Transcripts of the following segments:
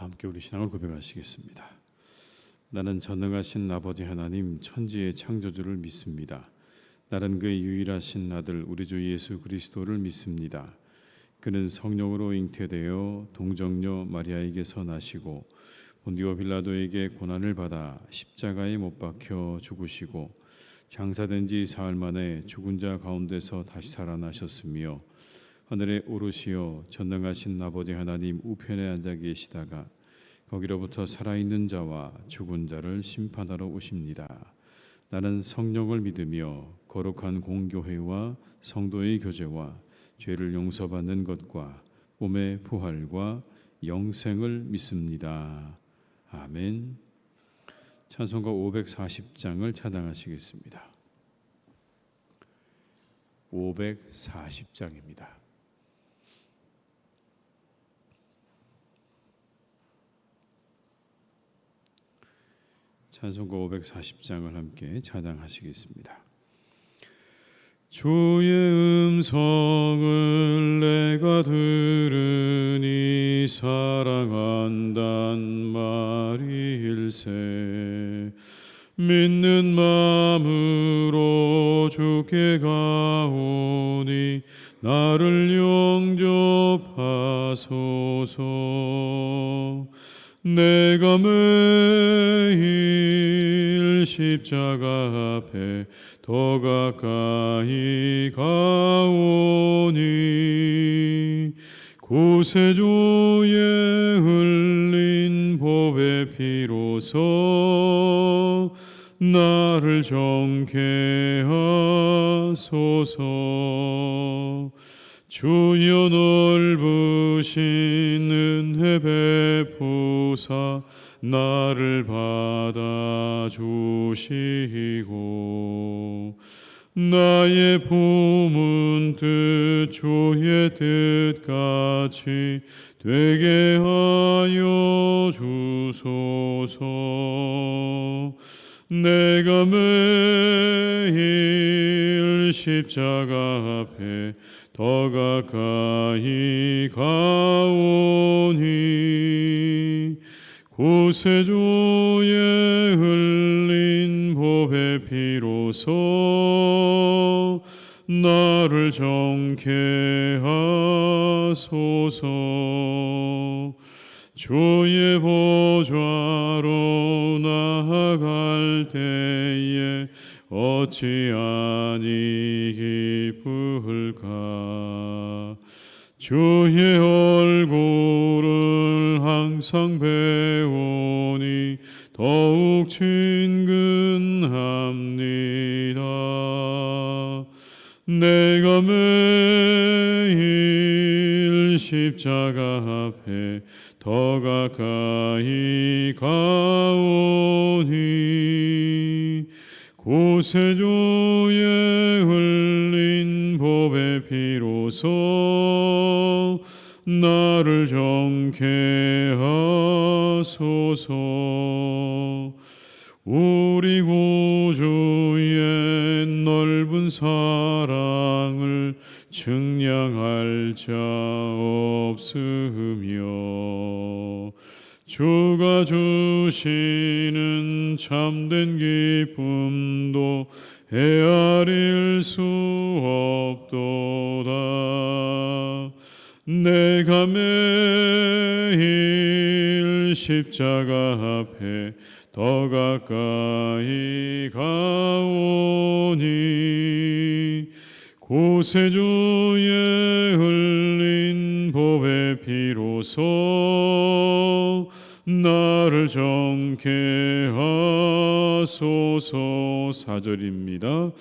다 함께 우리 신앙을 고백하시겠습니다. 나는 전능하신 아버지 하나님 천지의 창조주를 믿습니다. 나는 그의 유일하신 아들 우리 주 예수 그리스도를 믿습니다. 그는 성령으로 잉태되어 동정녀 마리아에게서 나시고 본디오 빌라도에게 고난을 받아 십자가에 못 박혀 죽으시고 장사된 지 사흘 만에 죽은 자 가운데서 다시 살아나셨으며 하늘에 오르시어 전능하신 아버지 하나님 우편에 앉아 계시다가 거기로부터 살아있는 자와 죽은 자를 심판하러 오십니다. 나는 성령을 믿으며 거룩한 공교회와 성도의 교제와 죄를 용서받는 것과 몸의 부활과 영생을 믿습니다. 아멘. 찬송가 540장을 찬양하시겠습니다. 540장입니다. 찬송가 540장을 함께 찬양하시겠습니다. 주의 음성을 내가 들으니 사랑한단 말일세. 믿는 마음으로 주께 가오니 나를 영접하소서. 내가 매일 십자가 앞에 더 가까이 가오니 구세주의 흘린 보배 피로써 나를 정케 하소서. 주여 넓으신 은혜 베푸사 나를 받아주시고 나의 품은 뜻 주의 뜻같이 되게 하여 주소서. 내가 매일 십자가 앞에 더 가까이 가오니 구세주의 흘린 보배 피로써 나를 정케 하소서. 주의 보좌로 나아갈 때에 어찌 아니 기쁠까. 주의 얼굴을 항상 배우니 더욱 친근합니다. 내가 매일 십자가 앞에 더 가까이 가오니 구세주의 흘린 보배 피로써 나를 정케 하소서. 우리 구주의 넓은 사랑을 측량할 자 없으며 주가 주시는 참된 기쁨도 헤아릴 수 없도다. 내가 매일 십자가 앞에 더 가까이 가오니 구세주의 흘린 보배 피로써 나를 정케 하소서. 4절입니다.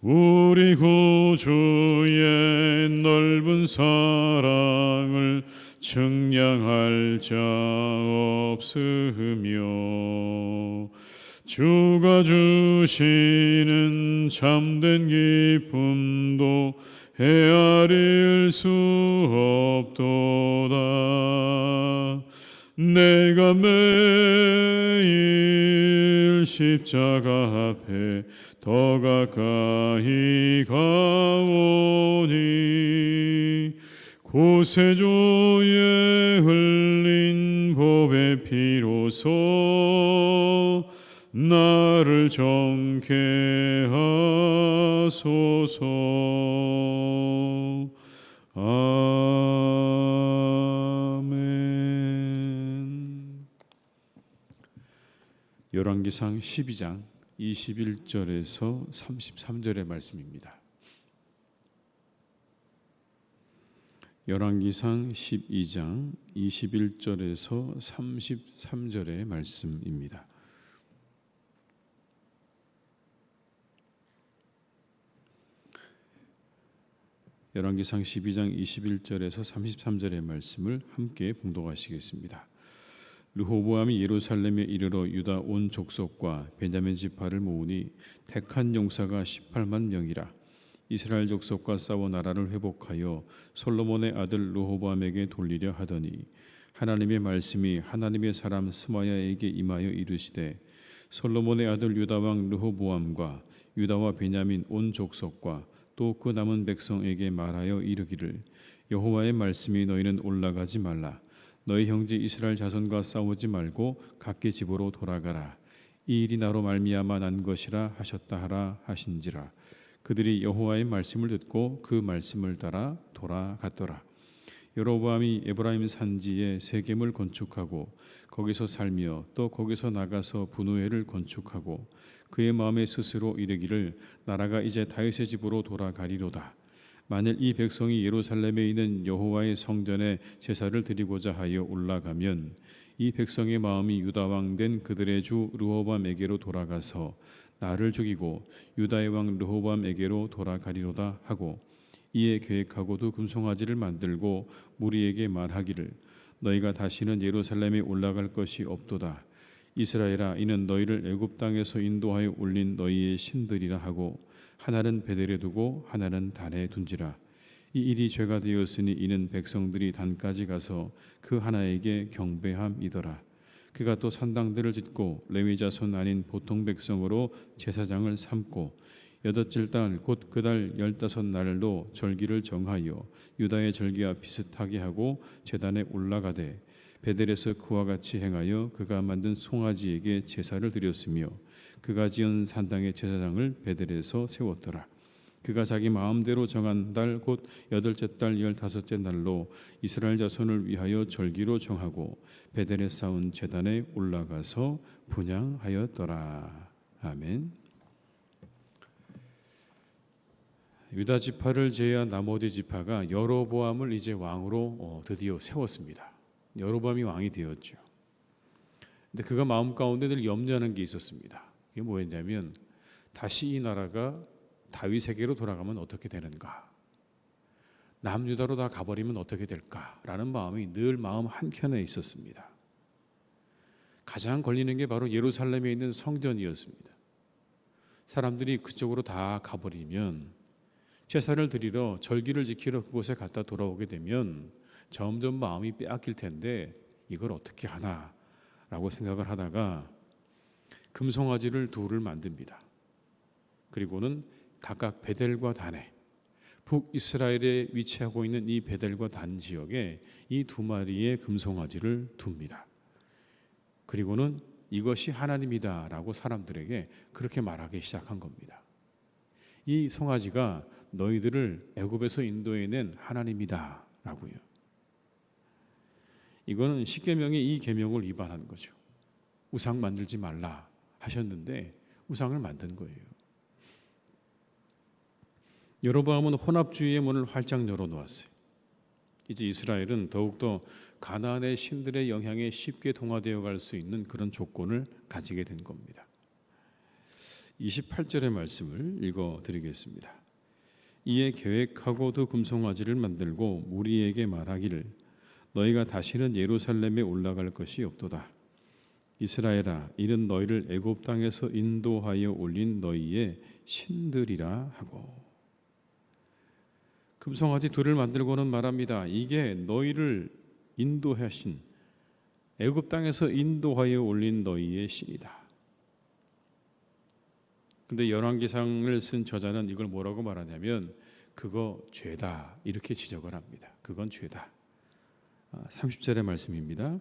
우리 구주의 넓은 사랑을 측량할 자 없으며 주가 주시는 참된 기쁨도 헤아릴 수 없도다. 내가 매일 십자가 앞에 더 가까이 가오니 구세주의 흘린 법의 피로써 나를 정케 하소서. 아멘. 열왕기상 12장 21절에서 33절의 말씀입니다. 열왕기상 12장 21절에서 33절의 말씀입니다. 열왕기상 12장 21절에서 33절의 말씀을 함께 봉독하시겠습니다. 르호보암이 예루살렘에 이르러 유다 온 족속과 베냐민 지파를 모으니 택한 용사가 18만 명이라. 이스라엘 족속과 싸워 나라를 회복하여 솔로몬의 아들 르호보암에게 돌리려 하더니 하나님의 말씀이 하나님의 사람 스마야에게 임하여 이르시되 솔로몬의 아들 유다 왕 르호보암과 유다와 베냐민 온 족속과 또 그 남은 백성에게 말하여 이르기를 여호와의 말씀이 너희는 올라가지 말라. 너희 형제 이스라엘 자손과 싸우지 말고 각기 집으로 돌아가라. 이 일이 나로 말미암아 난 것이라 하셨다 하라 하신지라. 그들이 여호와의 말씀을 듣고 그 말씀을 따라 돌아갔더라. 여로보암이 에브라임 산지에 세겜을 건축하고 거기서 살며 또 거기서 나가서 분우엘을 건축하고 그의 마음에 스스로 이르기를 나라가 이제 다윗의 집으로 돌아가리로다. 만일 이 백성이 예루살렘에 있는 여호와의 성전에 제사를 드리고자 하여 올라가면 이 백성의 마음이 유다 왕 된 그들의 주 르호보암에게로 돌아가서 나를 죽이고 유다의 왕 르호보암에게로 돌아가리로다 하고 이에 계획하고도 금송아지를 만들고 무리에게 말하기를 너희가 다시는 예루살렘에 올라갈 것이 없도다. 이스라엘아 이는 너희를 애굽 땅에서 인도하여 올린 너희의 신들이라 하고 하나는 베델에 두고 하나는 단에 둔지라. 이 일이 죄가 되었으니 이는 백성들이 단까지 가서 그 하나에게 경배함이더라. 그가 또 산당들을 짓고 레위 자손 아닌 보통 백성으로 제사장을 삼고 여덟째 달 곧 그 달 15날로 절기를 정하여 유다의 절기와 비슷하게 하고 제단에 올라가되 베델에서 그와 같이 행하여 그가 만든 송아지에게 제사를 드렸으며 그가 지은 산당의 제사장을 베델에서 세웠더라. 그가 자기 마음대로 정한 달 곧 여덟째 달 15째 날로 이스라엘 자손을 위하여 절기로 정하고 베델에 쌓은 제단에 올라가서 분향하였더라. 아멘. 유다 지파를 제외한 나머지 지파가 여로보암을 이제 왕으로 드디어 세웠습니다. 여로보암이 왕이 되었죠. 근데 그가 마음 가운데 늘 염려하는 게 있었습니다. 그게 뭐였냐면 다시 이 나라가 다윗에게로 돌아가면 어떻게 되는가? 남유다로 다 가버리면 어떻게 될까라는 마음이 늘 마음 한켠에 있었습니다. 가장 걸리는 게 바로 예루살렘에 있는 성전이었습니다. 사람들이 그쪽으로 다 가버리면 제사를 드리러 절기를 지키러 그곳에 갔다 돌아오게 되면 점점 마음이 빼앗길 텐데 이걸 어떻게 하나라고 생각을 하다가 금송아지를 둘을 만듭니다. 그리고는 각각 베델과 단에 북이스라엘에 위치하고 있는 이 베델과 단 지역에 이 두 마리의 금송아지를 둡니다. 그리고는 이것이 하나님이다라고 사람들에게 그렇게 말하기 시작한 겁니다. 이 송아지가 너희들을 애굽에서 인도해낸 하나님이다라고요. 이거는 십계명의 이 계명을 위반한 거죠. 우상 만들지 말라 하셨는데 우상을 만든 거예요. 여로보암은 혼합주의의 문을 활짝 열어놓았어요. 이제 이스라엘은 더욱더 가나안의 신들의 영향에 쉽게 동화되어 갈 수 있는 그런 조건을 가지게 된 겁니다. 28절의 말씀을 읽어드리겠습니다. 이에 계획하고도 금송아지를 만들고 무리에게 말하기를 너희가 다시는 예루살렘에 올라갈 것이 없도다. 이스라엘아 이는 너희를 애굽 땅에서 인도하여 올린 너희의 신들이라 하고 금송아지 둘을 만들고는 말합니다. 이게 너희를 인도하신 애굽 땅에서 인도하여 올린 너희의 신이다. 근데 열왕기상을 쓴 저자는 이걸 뭐라고 말하냐면 그거 죄다 이렇게 지적을 합니다. 그건 죄다. 30절의 말씀입니다.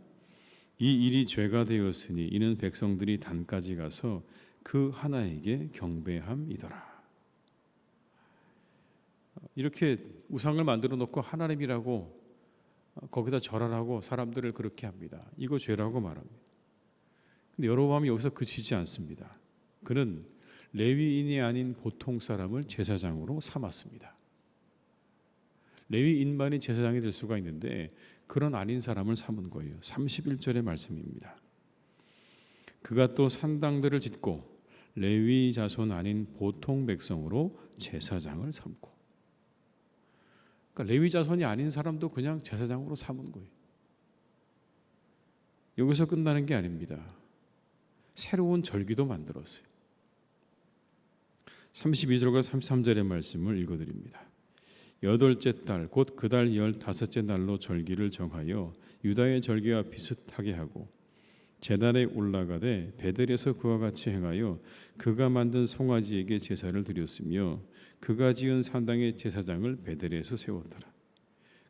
이 일이 죄가 되었으니 이는 백성들이 단까지 가서 그 하나에게 경배함이더라. 이렇게 우상을 만들어 놓고 하나님이라고 거기다 절하라고 사람들을 그렇게 합니다. 이거 죄라고 말합니다. 근데 여로보암이 여기서 그치지 않습니다. 그는 레위인이 아닌 보통 사람을 제사장으로 삼았습니다. 레위인만이 제사장이 될 수가 있는데 그런 아닌 사람을 삼은 거예요. 31절의 말씀입니다. 그가 또 산당들을 짓고 레위 자손 아닌 보통 백성으로 제사장을 삼고, 그러니까 레위 자손이 아닌 사람도 그냥 제사장으로 삼은 거예요. 여기서 끝나는 게 아닙니다. 새로운 절기도 만들었어요. 32절과 33절의 말씀을 읽어드립니다. 여덟째 달 곧 그 달 15째 날로 절기를 정하여 유다의 절기와 비슷하게 하고 제단에 올라가되 베델에서 그와 같이 행하여 그가 만든 송아지에게 제사를 드렸으며 그가 지은 산당의 제사장을 베델에서 세웠더라.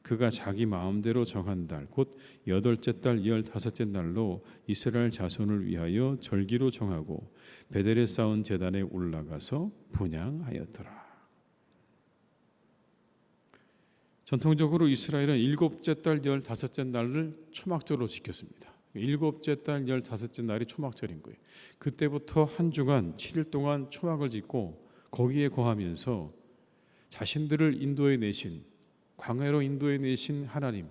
그가 자기 마음대로 정한 달 곧 여덟째 달 15째 날로 이스라엘 자손을 위하여 절기로 정하고 베델에 쌓은 제단에 올라가서 분향하였더라. 전통적으로 이스라엘은 일곱째 달 15째 날을 초막절로 지켰습니다. 일곱째 달 15째 날이 초막절인 거예요. 그때부터 한 주간 7일 동안 초막을 짓고 거기에 거하면서 자신들을 인도해 내신, 광야로 인도해 내신 하나님,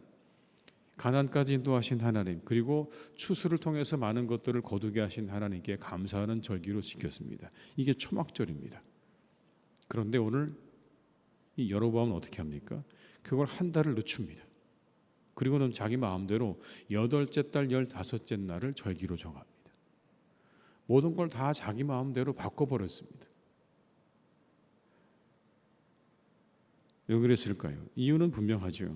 가나안까지 인도하신 하나님, 그리고 추수를 통해서 많은 것들을 거두게 하신 하나님께 감사하는 절기로 지켰습니다. 이게 초막절입니다. 그런데 오늘 이 여로보암은 어떻게 합니까? 그걸 한 달을 늦춥니다. 그리고는 자기 마음대로 여덟째 달 15째 날을 절기로 정합니다. 모든 걸 다 자기 마음대로 바꿔버렸습니다. 왜 그랬을까요? 이유는 분명하죠.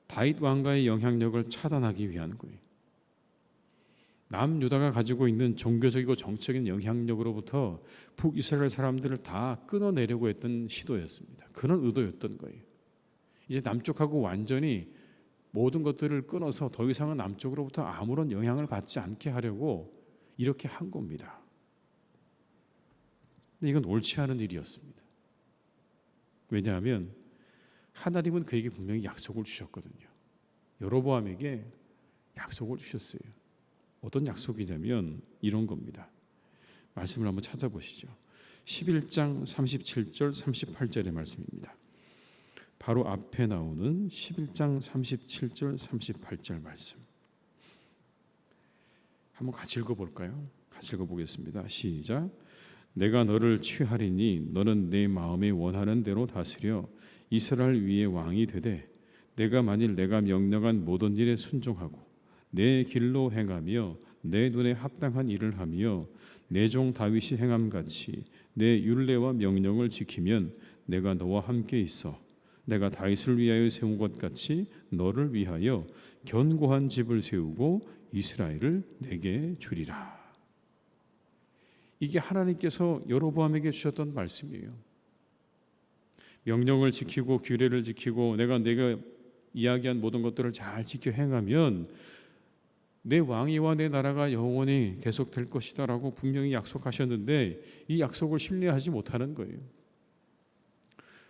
다윗 왕가의 영향력을 차단하기 위한 거예요. 남유다가 가지고 있는 종교적이고 정치적인 영향력으로부터 북이스라엘 사람들을 다 끊어내려고 했던 시도였습니다. 그런 의도였던 거예요. 이제 남쪽하고 완전히 모든 것들을 끊어서 더 이상은 남쪽으로부터 아무런 영향을 받지 않게 하려고 이렇게 한 겁니다. 근데 이건 옳지 않은 일이었습니다. 왜냐하면 하나님은 그에게 분명히 약속을 주셨거든요. 여로보암에게 약속을 주셨어요. 어떤 약속이냐면 이런 겁니다. 말씀을 한번 찾아보시죠. 11장 37절 38절의 말씀입니다. 바로 앞에 나오는 11장 37절 38절 말씀 한번 같이 읽어볼까요? 같이 읽어보겠습니다. 시작. 내가 너를 취하리니 너는 내 마음에 원하는 대로 다스려 이스라엘 위에 왕이 되되 내가 만일 내가 명령한 모든 일에 순종하고 내 길로 행하며 내 눈에 합당한 일을 하며 내 종 다윗이 행함같이 내 율례와 명령을 지키면 내가 너와 함께 있어 내가 다윗을 위하여 세운 것 같이 너를 위하여 견고한 집을 세우고 이스라엘을 내게 주리라. 이게 하나님께서 여로보암에게 주셨던 말씀이에요. 명령을 지키고 규례를 지키고 내가 이야기한 모든 것들을 잘 지켜 행하면 내 왕위와 내 나라가 영원히 계속될 것이다라고 분명히 약속하셨는데 이 약속을 신뢰하지 못하는 거예요.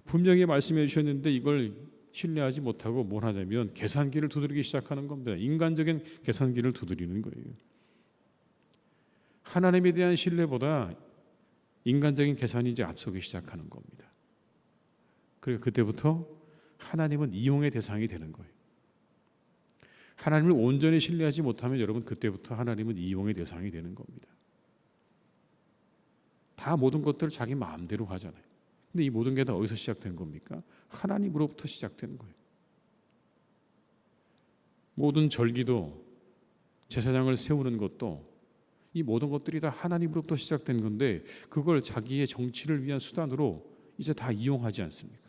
분명히 말씀해 주셨는데 이걸 신뢰하지 못하고 뭘 하냐면 계산기를 두드리기 시작하는 겁니다. 인간적인 계산기를 두드리는 거예요. 하나님에 대한 신뢰보다 인간적인 계산이 이제 앞서기 시작하는 겁니다. 그리고 그때부터 하나님은 이용의 대상이 되는 거예요. 하나님을 온전히 신뢰하지 못하면 여러분 그때부터 하나님은 이용의 대상이 되는 겁니다. 다 모든 것들을 자기 마음대로 하잖아요. 근데 이 모든 게 다 어디서 시작된 겁니까? 하나님으로부터 시작된 거예요. 모든 절기도 제사장을 세우는 것도 이 모든 것들이 다 하나님으로부터 시작된 건데 그걸 자기의 정치를 위한 수단으로 이제 다 이용하지 않습니까?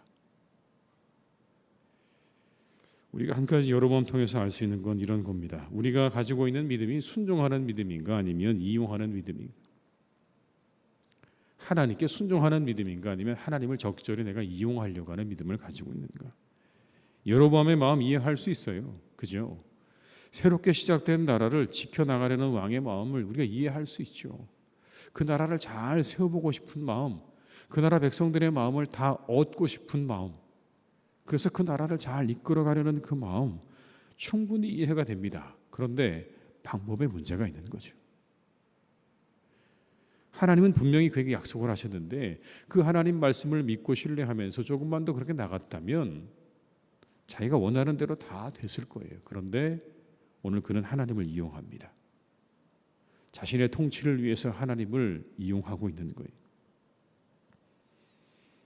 우리가 한 가지 여로보암 통해서 알 수 있는 건 이런 겁니다. 우리가 가지고 있는 믿음이 순종하는 믿음인가 아니면 이용하는 믿음인가? 하나님께 순종하는 믿음인가 아니면 하나님을 적절히 내가 이용하려고 하는 믿음을 가지고 있는가? 여로보암의 마음 이해할 수 있어요. 그죠? 새롭게 시작된 나라를 지켜나가려는 왕의 마음을 우리가 이해할 수 있죠. 그 나라를 잘 세워보고 싶은 마음, 그 나라 백성들의 마음을 다 얻고 싶은 마음, 그래서 그 나라를 잘 이끌어가려는 그 마음 충분히 이해가 됩니다. 그런데 방법에 문제가 있는 거죠. 하나님은 분명히 그에게 약속을 하셨는데 그 하나님 말씀을 믿고 신뢰하면서 조금만 더 그렇게 나갔다면 자기가 원하는 대로 다 됐을 거예요. 그런데 오늘 그는 하나님을 이용합니다. 자신의 통치를 위해서 하나님을 이용하고 있는 거예요.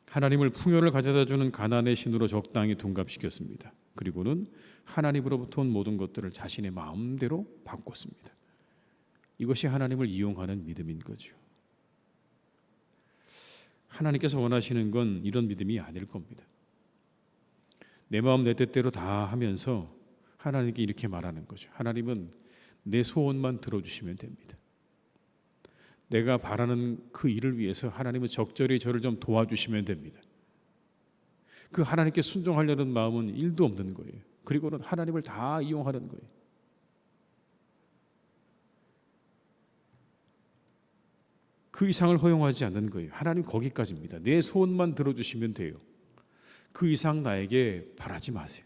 하나님을 풍요를 가져다 주는 가난의 신으로 적당히 둔갑시켰습니다. 그리고는 하나님으로부터 온 모든 것들을 자신의 마음대로 바꿨습니다. 이것이 하나님을 이용하는 믿음인 거죠. 하나님께서 원하시는 건 이런 믿음이 아닐 겁니다. 내 마음 내 뜻대로 다 하면서 하나님께 이렇게 말하는 거죠. 하나님은 내 소원만 들어주시면 됩니다. 내가 바라는 그 일을 위해서 하나님은 적절히 저를 좀 도와주시면 됩니다. 그 하나님께 순종하려는 마음은 1도 없는 거예요. 그리고는 하나님을 다 이용하는 거예요. 그 이상을 허용하지 않는 거예요. 하나님 거기까지입니다. 내 소원만 들어주시면 돼요. 그 이상 나에게 바라지 마세요.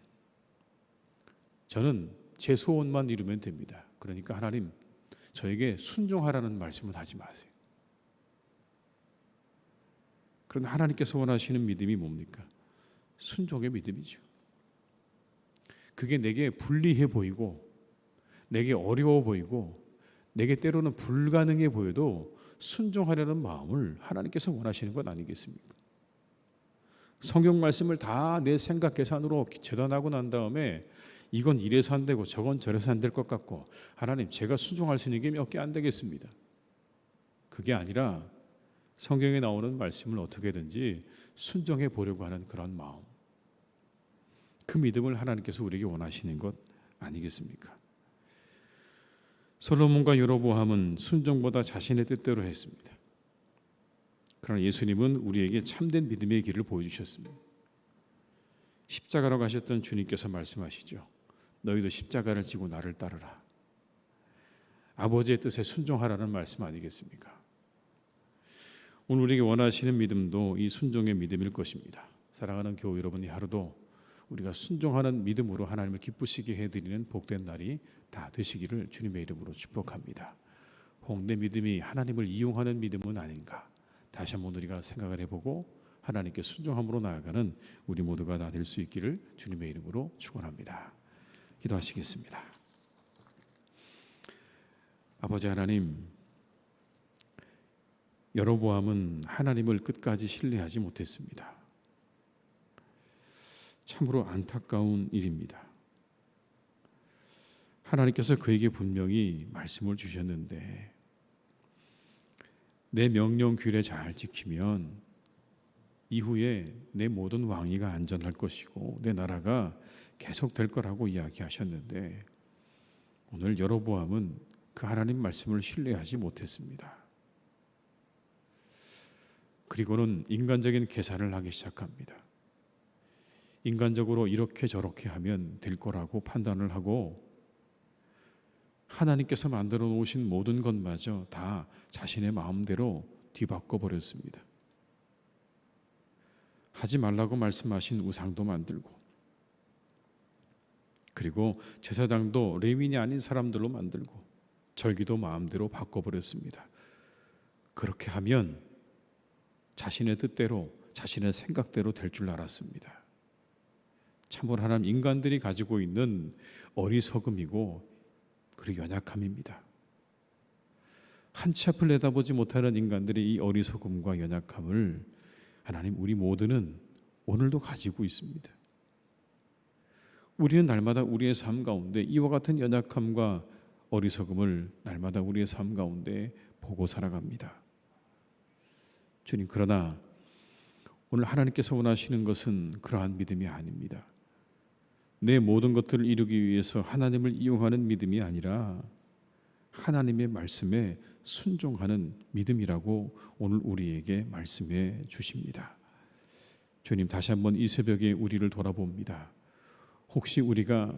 저는 제 소원만 이루면 됩니다. 그러니까 하나님 저에게 순종하라는 말씀을 하지 마세요. 그런데 하나님께서 원하시는 믿음이 뭡니까? 순종의 믿음이죠. 그게 내게 불리해 보이고 내게 어려워 보이고 내게 때로는 불가능해 보여도 순종하려는 마음을 하나님께서 원하시는 것 아니겠습니까? 성경 말씀을 다 내 생각 계산으로 재단하고 난 다음에 이건 이래서 안 되고 저건 저래서 안 될 것 같고 하나님 제가 순종할 수 있는 게 몇 개 안 되겠습니다. 그게 아니라 성경에 나오는 말씀을 어떻게든지 순종해 보려고 하는 그런 마음, 그 믿음을 하나님께서 우리에게 원하시는 것 아니겠습니까? 솔로몬과 여로보암은 순종보다 자신의 뜻대로 했습니다. 그러나 예수님은 우리에게 참된 믿음의 길을 보여주셨습니다. 십자가로 가셨던 주님께서 말씀하시죠. 너희도 십자가를 지고 나를 따르라. 아버지의 뜻에 순종하라는 말씀 아니겠습니까? 오늘 우리에게 원하시는 믿음도 이 순종의 믿음일 것입니다. 사랑하는 교우 여러분이 하루도 우리가 순종하는 믿음으로 하나님을 기쁘시게 해드리는 복된 날이 다 되시기를 주님의 이름으로 축복합니다. 혹 내 믿음이 하나님을 이용하는 믿음은 아닌가? 다시 한번 우리가 생각을 해보고 하나님께 순종함으로 나아가는 우리 모두가 다 될 수 있기를 주님의 이름으로 축원합니다. 기도하시겠습니다. 아버지 하나님, 여로보암은 하나님을 끝까지 신뢰하지 못했습니다. 참으로 안타까운 일입니다. 하나님께서 그에게 분명히 말씀을 주셨는데 내 명령 규례 잘 지키면 이후에 내 모든 왕위가 안전할 것이고 내 나라가 계속될 거라고 이야기하셨는데 오늘 여로보암은 그 하나님 말씀을 신뢰하지 못했습니다. 그리고는 인간적인 계산을 하기 시작합니다. 인간적으로 이렇게 저렇게 하면 될 거라고 판단을 하고 하나님께서 만들어 놓으신 모든 것마저 다 자신의 마음대로 뒤바꿔 버렸습니다. 하지 말라고 말씀하신 우상도 만들고 그리고 제사장도 레위인이 아닌 사람들로 만들고 절기도 마음대로 바꿔버렸습니다. 그렇게 하면 자신의 뜻대로 자신의 생각대로 될 줄 알았습니다. 참으로 하나님 인간들이 가지고 있는 어리석음이고 그리고 연약함입니다. 한치 앞을 내다보지 못하는 인간들의 이 어리석음과 연약함을 하나님 우리 모두는 오늘도 가지고 있습니다. 우리는 날마다 우리의 삶 가운데 이와 같은 연약함과 어리석음을 날마다 우리의 삶 가운데 보고 살아갑니다. 주님, 그러나 오늘 하나님께서 원하시는 것은 그러한 믿음이 아닙니다. 내 모든 것들을 이루기 위해서 하나님을 이용하는 믿음이 아니라 하나님의 말씀에 순종하는 믿음이라고 오늘 우리에게 말씀해 주십니다. 주님, 다시 한번 이 새벽에 우리를 돌아봅니다. 혹시 우리가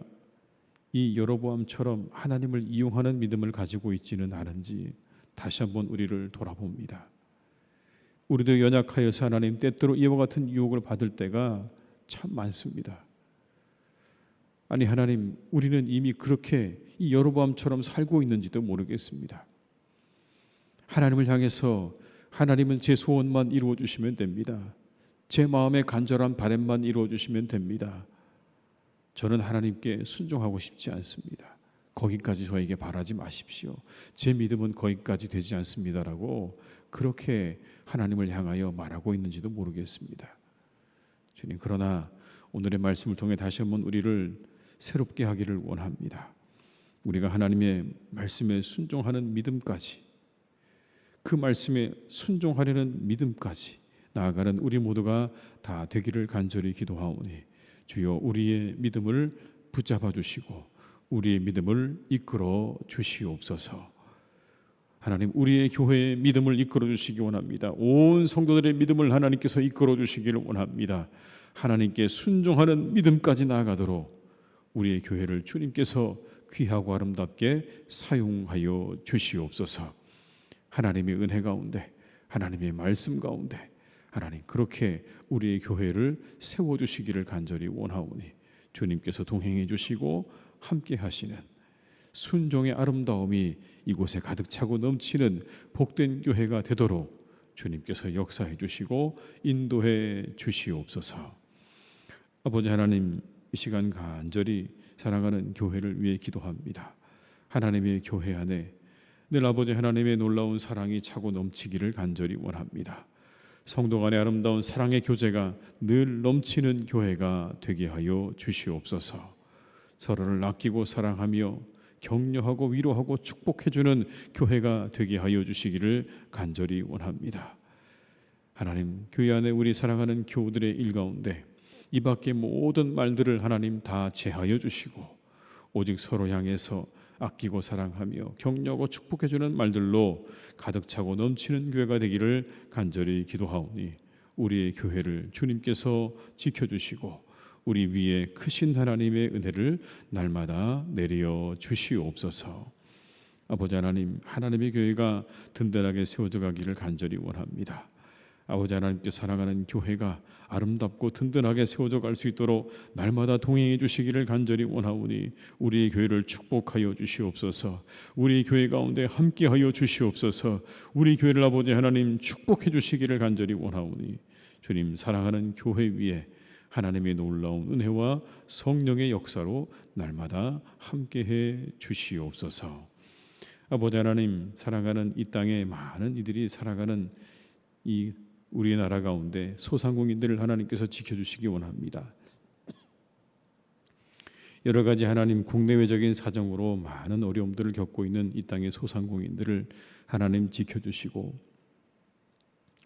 이 여로보암처럼 하나님을 이용하는 믿음을 가지고 있지는 않은지 다시 한번 우리를 돌아봅니다. 우리도 연약하여서 하나님 때때로 이와 같은 유혹을 받을 때가 참 많습니다. 아니 하나님, 우리는 이미 그렇게 이 여로보암처럼 살고 있는지도 모르겠습니다. 하나님을 향해서 하나님은 제 소원만 이루어 주시면 됩니다. 제 마음의 간절한 바람만 이루어 주시면 됩니다. 저는 하나님께 순종하고 싶지 않습니다. 거기까지 저에게 바라지 마십시오. 제 믿음은 거기까지 되지 않습니다라고 그렇게 하나님을 향하여 말하고 있는지도 모르겠습니다. 주님, 그러나 오늘의 말씀을 통해 다시 한번 우리를 새롭게 하기를 원합니다. 우리가 하나님의 말씀에 순종하는 믿음까지, 그 말씀에 순종하려는 믿음까지 나아가는 우리 모두가 다 되기를 간절히 기도하오니 주여 우리의 믿음을 붙잡아 주시고 우리의 믿음을 이끌어 주시옵소서. 하나님, 우리의 교회의 믿음을 이끌어 주시기 원합니다. 온 성도들의 믿음을 하나님께서 이끌어 주시기를 원합니다. 하나님께 순종하는 믿음까지 나아가도록 우리의 교회를 주님께서 귀하고 아름답게 사용하여 주시옵소서. 하나님의 은혜 가운데, 하나님의 말씀 가운데 하나님 그렇게 우리의 교회를 세워주시기를 간절히 원하오니 주님께서 동행해 주시고 함께 하시는 순종의 아름다움이 이곳에 가득 차고 넘치는 복된 교회가 되도록 주님께서 역사해 주시고 인도해 주시옵소서. 아버지 하나님, 이 시간 간절히 사랑하는 교회를 위해 기도합니다. 하나님의 교회 안에 늘 아버지 하나님의 놀라운 사랑이 차고 넘치기를 간절히 원합니다. 성도 간의 아름다운 사랑의 교제가 늘 넘치는 교회가 되게 하여 주시옵소서. 서로를 아끼고 사랑하며 격려하고 위로하고 축복해주는 교회가 되게 하여 주시기를 간절히 원합니다. 하나님, 교회 안에 우리 사랑하는 교우들의 일 가운데 이 밖의 모든 말들을 하나님 다 제하여 주시고 오직 서로 향해서 아끼고 사랑하며 격려하고 축복해주는 말들로 가득 차고 넘치는 교회가 되기를 간절히 기도하오니 우리의 교회를 주님께서 지켜주시고 우리 위에 크신 하나님의 은혜를 날마다 내려 주시옵소서. 아버지 하나님, 하나님의 교회가 든든하게 세워져 가기를 간절히 원합니다. 아버지 하나님께 사랑하는 교회가 아름답고 든든하게 세워져 갈 수 있도록 날마다 동행해 주시기를 간절히 원하오니 우리의 교회를 축복하여 주시옵소서. 우리 교회 가운데 함께하여 주시옵소서. 우리 교회를 아버지 하나님 축복해 주시기를 간절히 원하오니 주님, 사랑하는 교회 위에 하나님의 놀라운 은혜와 성령의 역사로 날마다 함께해 주시옵소서. 아버지 하나님, 사랑하는 이 땅에 많은 이들이 살아가는 이 우리의 나라 가운데 소상공인들을 하나님께서 지켜주시기 원합니다. 여러 가지 하나님 국내외적인 사정으로 많은 어려움들을 겪고 있는 이 땅의 소상공인들을 하나님 지켜주시고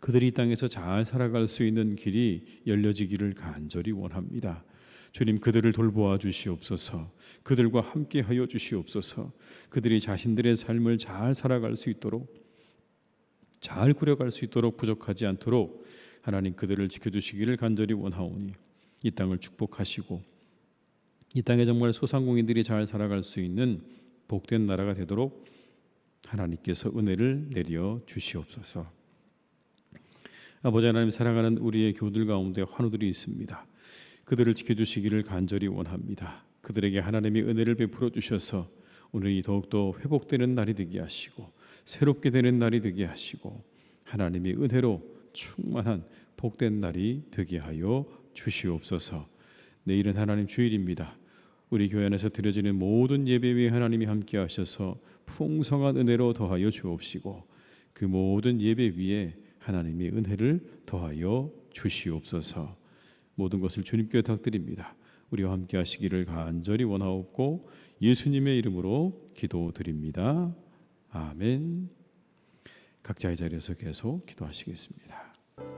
그들이 이 땅에서 잘 살아갈 수 있는 길이 열려지기를 간절히 원합니다. 주님, 그들을 돌보아 주시옵소서. 그들과 함께하여 주시옵소서. 그들이 자신들의 삶을 잘 살아갈 수 있도록, 잘 꾸려갈 수 있도록, 부족하지 않도록 하나님 그들을 지켜주시기를 간절히 원하오니 이 땅을 축복하시고 이 땅에 정말 소상공인들이 잘 살아갈 수 있는 복된 나라가 되도록 하나님께서 은혜를 내려 주시옵소서. 아버지 하나님, 사랑하는 우리의 교우들 가운데 환우들이 있습니다. 그들을 지켜주시기를 간절히 원합니다. 그들에게 하나님의 은혜를 베풀어 주셔서 오늘이 더욱더 회복되는 날이 되게 하시고 새롭게 되는 날이 되게 하시고 하나님의 은혜로 충만한 복된 날이 되게 하여 주시옵소서. 내일은 하나님 주일입니다. 우리 교회 안에서 드려지는 모든 예배 위에 하나님이 함께 하셔서 풍성한 은혜로 더하여 주옵시고 그 모든 예배 위에 하나님의 은혜를 더하여 주시옵소서. 모든 것을 주님께 부탁드립니다. 우리와 함께 하시기를 간절히 원하옵고 예수님의 이름으로 기도드립니다. 아멘. 각자의 자리에서 계속 기도하시겠습니다.